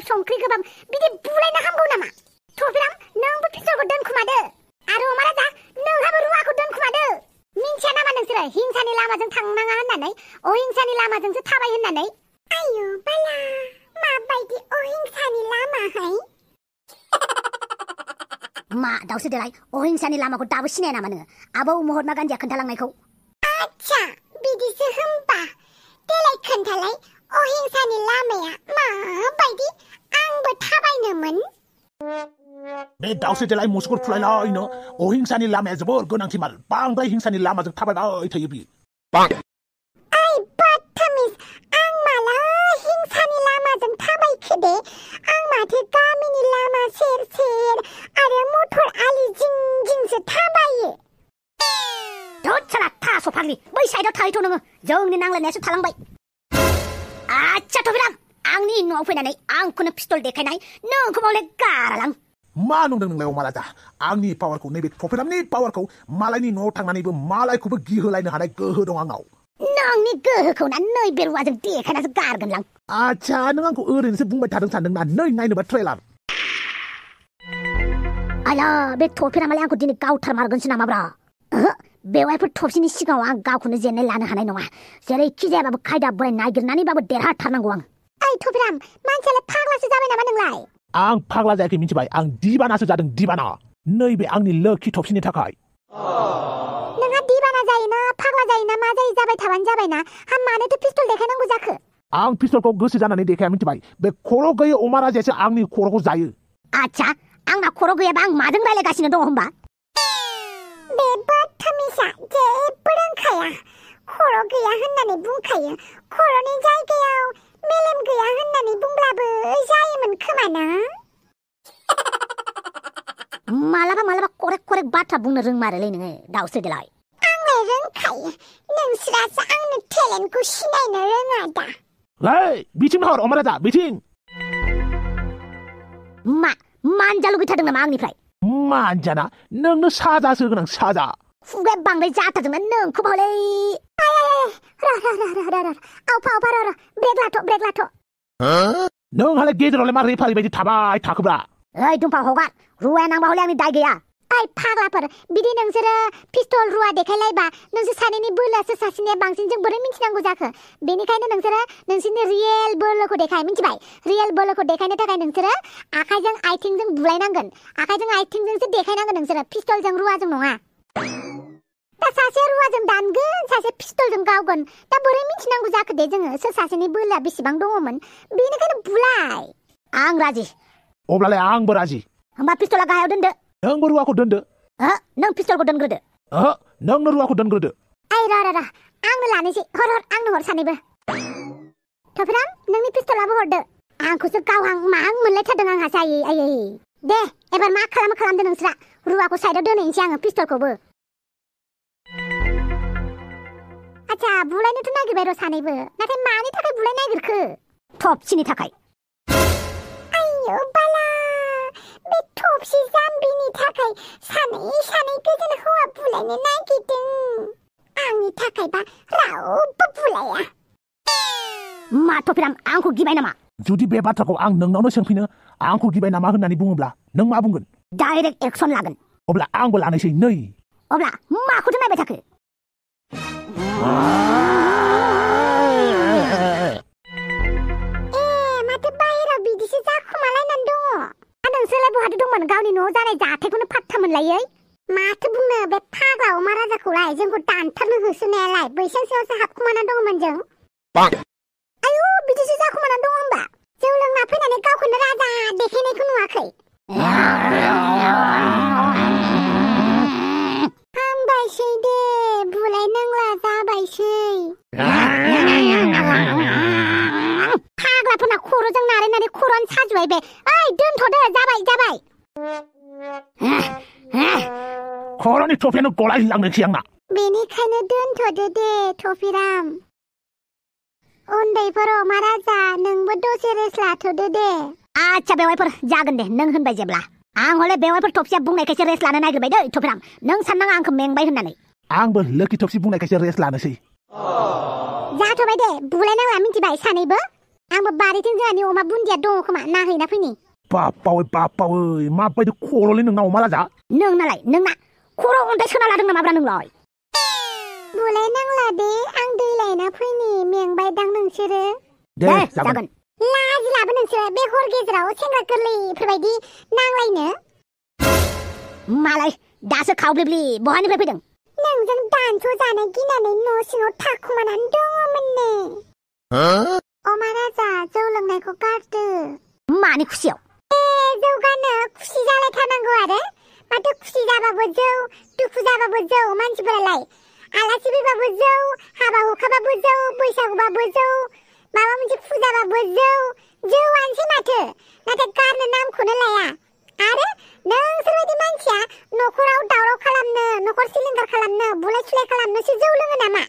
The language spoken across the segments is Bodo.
गोबाब संख्रि गोबाब बिदि बुलायनो हामगौ नामा थफिराम नोंबो पिस्तलखौ दोनखुमादो आरो अमा राजा नोंहाबो रुवाखौ दोनखुमादो मिन्थिया नामा नोंसोरो हिंसानि लामाजों थांनाङा होननानै अहिंसानि लामाजोंसो थाबाय होननानै आयु बाला माबायदि अहिंसानि लामाहाय मा दाउसो देलाय अहिंसानि लामाखौ दाबो सिनाया नामा नोङो आबौ महात्मा गान्धीया खोन्थालांनायखौ आच्छा बिदिसो होमबा देलाय खोन्थालाय अहिंसानि लामाया माबायदि आंबो थाबायनोमोन बे दाउसो देलाय मुसुगुर फुलायलायनो अहिंसानि लामाया जोबोर गोनांथिमाल बांद्राय हिंसानि लामाजों थाबायबाय थायो बियो ओइ बदतमिज आं माला हिंसानि लामाजों थाबायखो दे आं माथो गामिनि लामा सेर सेर आरो मटर आलि जिं जिंसो थाबायो धुत साला थास' फाग्लि बै साइडआव थाहैथ' नोङो जोंनि नांलायनायासो थालांबाय आच्छा थफिराम आंनि न'आव फैनानै आंखौनो पिस्तल देखायनाय नोंखौ बावले गारालां मा नुदों नोंलाय अमा राजा आंनि पावारखौ नैबे थफिरामनि पावारखौ मालायनि न'आव थांनानैबो मालायखौबो गिहोलायनो हानाय गोहो दं आंनाव नोंनि गोहोखौ ना नैबे रुवाजों देखायनासो गारगोनलां आच्छा नों आंखौ ओरैनोसो बुंबाय थादों सानदोंना नै नायनोबा ट्रेलार आला बे थफिरामालाय आंखौ दिनै गावथारमारगोनसो नामाब्रा ओहो बेवहायफोर थफसिनि सिगाङाव आं गावखौनो जेननाय लानो हानाय नङा जेरैखि जायाबाबो खायदा बोराय नागिरनानैबाबो देरहाथारनांगौ आं ओइ थफिराम मानसियालाय फाग्लासो जाबाय नामा नोंलाय आं फाग्ला जायाखै मिथिबाय आं दिबानासो जादों दिबाना नैबे आंनि लोखि थफसिनि थाखाय नोंहा दिबाना जायोना फाग्ला जायोना मा जायो जाबाय थाबानो जाबायना हा मानोथो पिस्तल देखायनांगौ जाखो आं पिस्तलखौ गोसो जानानै देखाया मिथिबाय बे खर' गैयै अमा राजायासो आंनि खर'खौ जायो आच्छा आंना खर' गैयाबा आं माजों रायलायगासिनो दङ होमबा बे बदतमिजा जेबो रोंखाया खर' गैया होननानै बुंखायो खर'नि जायगायाव मेलेम गैया होननानै बुंब्लाबो जायोमोन खोमा ना मालाबा मालाबा करेक्ट करेक्ट बाथ्रा बुंनो रोंमारोलै नोङो दाउसो देलाय आंलाय रोंखायो नोंसोरासो आंनि टेलेन्टखौ सिनायनो रोङा दा लै बिथिं हर अमा राजा बिथिं मा मानजा लुगैथारदों नामा आंनिफ्राय मानजाना नोंनो साजासो गोनां साजा खुगाया बांद्राय जाथारदोंना नोंखौ बावलै ब्रेक लाथ' नोंहालाय गेजेरावलाय मा रेफारि बायदि थाबाय थाखोब्रा ओइ दुम्फा हगार रुवाया नांबा हले आंनि दाय गैया ओइ फाग्लाफोर बिदि नोंसोरो पिस्तल रुवा देखायलायबा नोंसोर सानैनि बोलोआसो सासेनिया बांसिन जों बोरै मिथिनांगौ जाखो बेनिखायनो नोंसोरो नोंसोरनि रियेल बोलोखौ देखाय मिथिबाय रियेल बोलोखौ देखायनो थाखाय नोंसोरो आखाइजों आथिंजों बुलायनांगोन आखाइजों आथिंजोंसो देखायनांगोन नोंसोरो पिस्तलजों रुवाजों नङा दा सासे रुवाजों दानगोन सासे पिस्तलजों गावगोन दा बोरै मिथिनांगौ जाखो दे जोङो सोर सासेनि बोलोआ बेसेबां दङमोन बेनिखायनो बुलाय आं राजि अब्लालाय आंबो राजि होमबा पिस्तला गाहायाव दोनदो नोंबो रुवाखौ दोनदो नों पिस्तलखौ दोनग्रोदो नोंनो रुवाखौ दोनग्रोदो ओइ र आंनो लानोसै हर आंनो हर सानैबो थफिराम नोंनि पिस्तलाबो हरदो आंखौसो गावहां माहां मोनलायथारदों आंहासो आयै दे एबार मा खालामदो नोंस्रा रुवाखौ साइडआव दोनहैनोसै आङो पिस्तलखौबो आच्छा बुलायनोथ' नागिरबाय र' सानैबो नाथाय मानि थाखाय बुलाय नागिरखो थफसिनि थाखाय आयौ बाला बे थफसि जाम्बिनि थाखाय सानै गोजोन हौवा बुलायनो नागिरदों आंनि थाखायबा रावबो बुलाया मा थफिराम आंखौ गिबाय नामा जुदि बे बाथ्राखौ आं नोंनावनो सोंफिनो आंखौ गिबाय नामा होननानै बुङोब्ला नों मा बुंगोन डाइरेक्ट एक्सन लागोन अब्ला आंबो लानोसै नै अब्ला माखौथो नायबाय थाखो माथो बाहेराव बिदिसो जाखुमालायनानै दङ नोंसोरलाय बहाथो दंमोन गावनि न'आव जानाय जाथायखौनो फात्ता मोनलायै माथो बुंनो बे फाग्ला अमा राजाखौलाय जोंखौ दानथारनो होसोनायालाय बैसां सायावसो हाबखुमाना दङमोन जों आयु बिदिसो जाखुमाना दङ होमबा जौ लोंना फैनानै गावखौनो राजा देखायनायखौ नुवाखै हामबायसै दे बुलायनांला जाबायसै फाग्लाफोरना खर'जों नारायनानै खर'आनो साजुबाय बे ओइ दोनथ'दो जाबाय खर'नि थफियानो गलायलांनोसै आंना बेनिखायनो दोनथ'दो दे थफिराम उन्दैफोर अमा राजा नोंबो दसे रेस्ट लाथ'दो दे आच्छा बेवाइफोर जागोन दे नों होनबाय जेब्ला आं हले बेवाइफोर थफसिया बुंनायखायसो रेस्ट लानो नागिरबाय दै थफिराम नों साननाङा आंखौ मेंबाय होननानै आंबो लोखि थफसि बुंनायखायसो रेस्ट लानोसै जाथ'बाय दे बुलायनांला मिथिबाय सानैबो आंबो बारिथिं जोंहानि अमा बुन्दिया दङ खोमा नाहैना फैनि बापावै माबायदि खर'लै नोंना अमा लाजा नोंना खर' अन्थाइ सोना लादों नामाब्रा नोंलाय बुलाय नांला दे आं दै लायना फैनि मेंबायदां नोंसोरो दे जागोन लाजिलाबो नोंसोरो बे हर गेजेराव सेंग्रा गोरलैफोरबायदि नांलायनो मालाय दासो खावब्लिब्लि बहानिफ्राय फैदों नोंजों दानस' जानो गिनानै न' सिङाव थाखुमानानै दङमोननो अमा राजा जौ लोंनायखौ गारदो मानि खुसियाव जौगानो खुसि जालायथारनांगौ आरो माथो खुसि जाबाबो जौ दुखु जाबाबो जौ मानसिफोरालाय आलासि फैबाबो जौ हाबा हुखाबाबो जौ बैसागुबाबो जौ माबा मोनसे फुजाबाबो जौआनोसै माथो नाथाय गारनो नामखौनो लाया आरो नोंसोरबायदि मानसिया न'खराव दावराव खालामनो न'खर सिलिंखार खालामनो बुलाय सुलाय खालामनोसो जौ लोङो नामा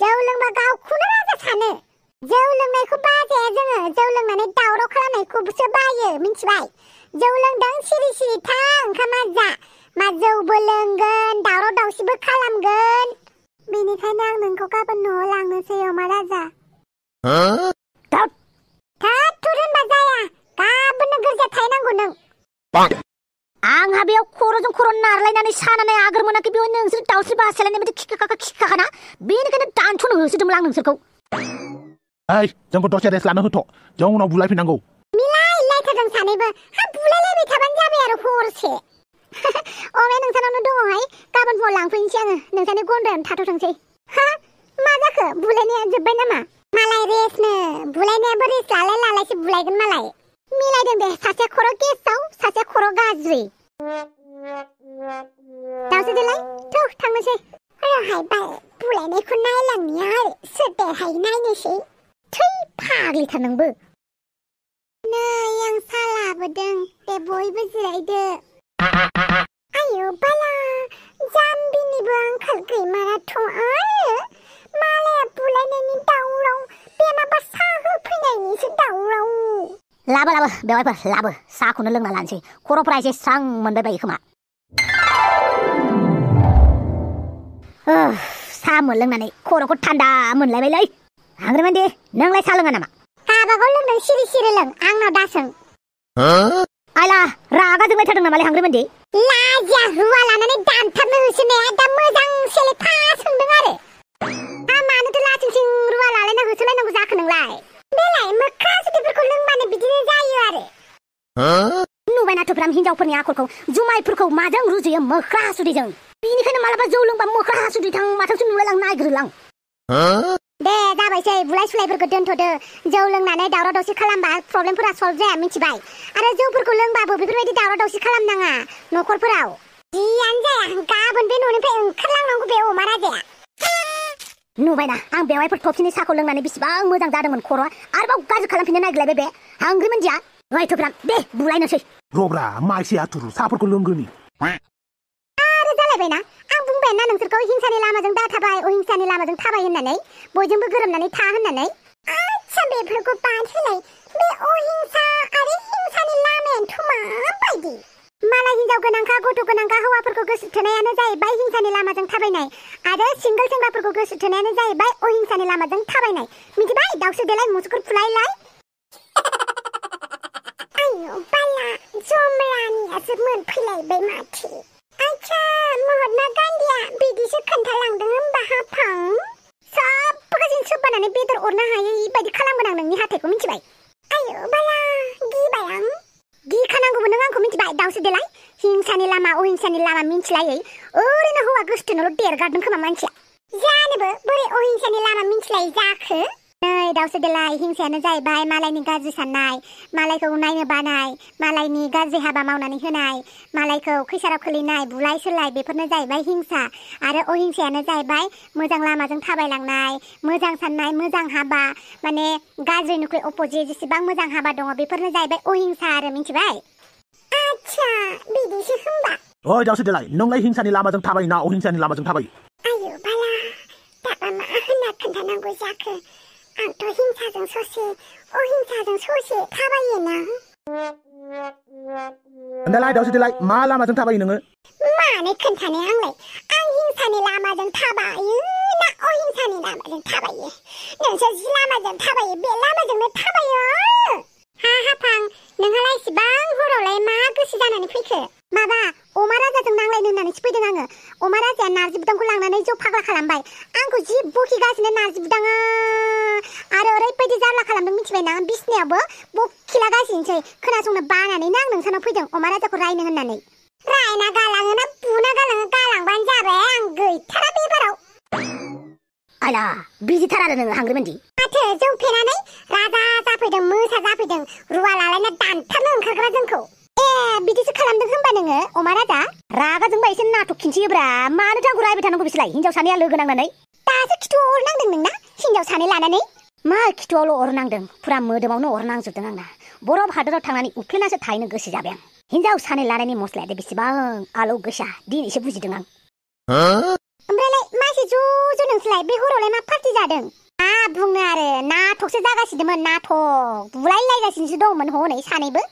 जौ लोंबा गावखौनो राजा सानो जौ लोंनायखौ बाजाया जोङो जौ लोंनानै दावराव खालामनायखौसो बायो मिथिबाय जौ लोंदों सिरि सिरि था ओंखामा जा मा जौबो लोंगोन दावराव दावसिबो खालामगोन बेनिखायनो आं नोंखौ गाबोन न'आव लांनोसै अमा राजा थुर होनबा जाया गाबोननो गोरजिया थाहैनांगौ नों आंहा बेयाव खर'जों खर' नारलायनानै सानानै आगोर मोनाखै बेयाव नोंसोर दावस्रि बासायलायनाय बायदि खिखाखाना बेनिखायनो दानस'नो होसोदोंमोन आं नोंसोरखौ जोंखौ दसे रेस्ट लानो होथ' जों उनाव बुलायफिननांगौ मिलायथारदों सानैबो बुलायलायबाय थाबानो जाबाय आरो हरसे अमाया नोंसानावनो दङहाय गाबोन फुङाव लांफैनोसै आङो नोंसानि गन्द्रायावनो थाथ'थोंसै मा जाखो बुलायनाया जोब्बाय नामा मालाय रेस्टनो बुलायनायाबो रेस्ट लालायसो बुलायगोन मालाय मिलायदों दे सासे खर' गेसाव सासे खर' गाज्रि दावसो देलाय थांनोसै रहाय बाल बुलायनायखौ नायलांनिया आरो सोर देरहाय नायनोसै थै फाग्लिथार नोंबो नै आं सा लाबोदों दे बयबो जिरायदो आयौ बाला जाम्बिनिबो आंखाल गैमाराथ' आरो मालाया बुलायनायनि दावराव बे माबा सा होफैनायनिसो दावराव लाबो बेवाइफोर लाबो साखौनो लोंना लानोसै खर'फोरा एसे स्रां मोनबाय बायो खोमा सा मोनलोंनानै खर'खौ थान्दा मोनलायबायलै हांग्रिमोनदि नोंलाय सा लोङा नामा गाबागाव लोंदों सिरि लों आंनाव दासों आयला रागा जोंबाय थादों नामालै हांग्रिमोनदि लाजिया रुवा लानानै दानथारनो होसोनाया दा मोजां सेलेफा सोंदों आरो मानोथो लाथिंथिं रुवा लालायना होसोलायनांगौ जाखो नोंलाय बेलाय मोख्रा सुथिफोरखौ लोंबानो बिदिनो जायो आरो नुबाय नाथुफ्राम हिनजावफोरनि आखलखौ जुमायफोरखौ माजों रुजुयो मोख्रा हासुदैजों बेनिखायनो मालाबा जौ लोंबा मोख्रा हासुदै माथावसो नुलायलां नायग्रोलां दे जाबायसै बुलाय सुलायफोरखौ दोनथ'दो जौ लोंनानै दावराव दावसि खालामबा प्रब्लेमफोरा सल्भ जाया मिथिबाय आरो जौफोरखौ लोंबाबो बेफोरबायदि दावराव दावसि खालामनाङा न'खरफोराव जियानो जाया गाबोन बे न'निफ्राय ओंखारलांनांगौ बे अमा राजाया नुबायना आं बेवाइफोर थफसिनि साखौ लोंनानै बेसेबां मोजां जादोंमोन खर'आ आरोबाव गाज्रि खालामफिननो नागिरलायबाय बे हांग्रिमोनदिया रायथ'फ्राम दे बुलायनोसै रब्रा माइसे आथुरु साफोरखौ लोंग्रोनि आरो जालायबायना आं बुंबायना नोंसोरखौ हिंसानि लामाजों दा थाबाय अहिंसानि लामाजों थाबाय होननानै बयजोंबो गोरोबनानै था होननानै आच्छा बेफोरखौ बाद होलाय बे अहिंसा आरो हिंसानि लामायानोथ' माबायदि मालाय हिनजाव गोनांखा गथ' गोनांखा हौवाफोरखौ गोसो थोनायानो जाहैबाय हिंसानि लामाजों थाबायनाय आरो सिंगोल सेंग्राफोरखौ गोसो थोनायानो जाहैबाय अहिंसानि लामाजों थाबायनाय मिथिबाय दावसो देलाय मुसुगुर फुलायलाय आयौ बाला जमरानियासो मोनफैलायबाय माथो आच्छा महात्मा गान्धीया बिदिसो खोन्थालांदों होमबा हाफां सबगासिनो सोब्बानानै बेदर अरनो हायै बायदि खालामगोन आं नोंनि हाथायखौ मिथिबाय आयौ बाला गिबाय आं गिखानांगौबो नों आंखौ मिथिबाय दावसो देलाय हिंसानि लामा अहिंसानि लामा मिन्थिलायै ओरैनो हौवा गोसोथोनल' देरगारदों खोमा मानसिया जानोबो बोरै अहिंसानि लामा मिन्थिलायै जाखो नै दावसो देलाय हिंसायानो जाहैबाय मालायनि गाज्रि साननाय मालायखौ नायनो बानाय मालायनि गाज्रि हाबा मावनानै होनाय मालायखौ खैसाराव खोलैनाय बुलाय सोलाय बेफोरनो जाहैबाय हिंसा आरो अहिंसायानो जाहैबाय मोजां लामाजों थाबायलांनाय मोजां साननाय मोजां हाबा माने गाज्रिनिख्रुइ अपोजिट जेसेबां मोजां हाबा दङ बेफोरनो जाहैबाय अहिंसा आरो मिथिबाय आच्छा बिदिसो होमबा ओइ दावसो देलाय नोंलाय हिंसानि लामाजों थाबायो ना अहिंसानि लामाजों थाबायो आयौ बाला दाबा मा होनना खोन्थानांगौ जाखो आंथ' हिंसाजों ससे अहिंसाजों ससे थाबायोना देलाय दावसो देलाय मा लामाजों थाबायो नोङो मानो खोन्थानो आंलाय आं हिंसानि लामाजों थाबायो ना अहिंसानि लामाजों थाबायो नोंसोर जि लामाजों थाबायो बे लामाजोंनो थाबायो हा हाफां नोंहालाय इसिबां हरावलाय मा गोसो जानानै फैखो माबा अमा राजाजों नांलायनो होननानैसो फैदों आङो अमा राजाया नारजि बुदांखौ लांनानै जौ फाग्ला खालामबाय आंखौ जि बखिगासिनो नारजि बुदाङा आरो ओरैबायदि जारला खालामदों मिथिबायना बिसनायावबो बखिलागासिनोसै खोनासंनो बानानैनो आं नोंसानाव फैदों अमा राजाखौ रायनो होननानै रायना गालाङो ना बुना गालाङो गालांबानो जाबाय आं गैथारा बेबाराव आला बिजिथार आरो नोङो हांग्रिमोनदि माथो जौ फेनानै राजा जाफैदों मोसा जाफैदों रुवा लालायना दानथारनो ओंखारग्रा जोंखौ बिदिसो खालामदों होनबा नोङो अमा राजा रागा जोंबा एसे नाटक खिन्थियोब्रा मानोथो आंखौ रायबाय थानांगौ बिसोरलाय हिनजाव सानैया लोगो नांनानै दासो खिथुआव अर नांदों नोंना हिनजाव सानै लानानै मा खिथुआवल' अर नांदों फुरा मोदोमावनो अर नांजोबदों आंना बरफ हादराव थांनानै उफ्लेनासो थाहैनो गोसो जाबाय आं हिनजाव सानै लानायनि मस्लाया बेसेबां आलौ गोसा दिनैसो बुजिदों आं ओमफ्रायलाय मासे ज' नोंसोरलाय बे हरावलाय मा पार्टि जादों बुंनो आरो नाटकसो जागासिनोमोन नाटक बुलायलायगासिनोसो दंमोन हनै सानैबो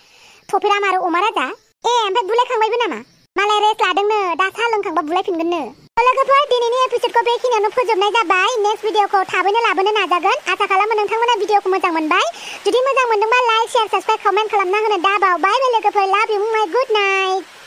थफेराम आरो अमा राजा ओमफ्राय बुलायखांबायबो नामा मालाय रेस्ट लादोंनो दा साहा लोंखांबा बुलायफिनगोननो लोगोफोर दिनैनि एपिसोडखौ बेखिनियावनो फोजोबनाय जाबाय नेक्स्ट भिडिअखौ थाबैनो लाबोनो नाजागोन आसा खालामो नोंथांमोना भिडिअखौ मोजां मोनबाय जुदि मोजां मोनदोंबा लाइक शेयार साबस्क्राइब कमेन्ट खालामना होनो दा बावबाय लोगोफोर लाभ इउ माय गुड नाइट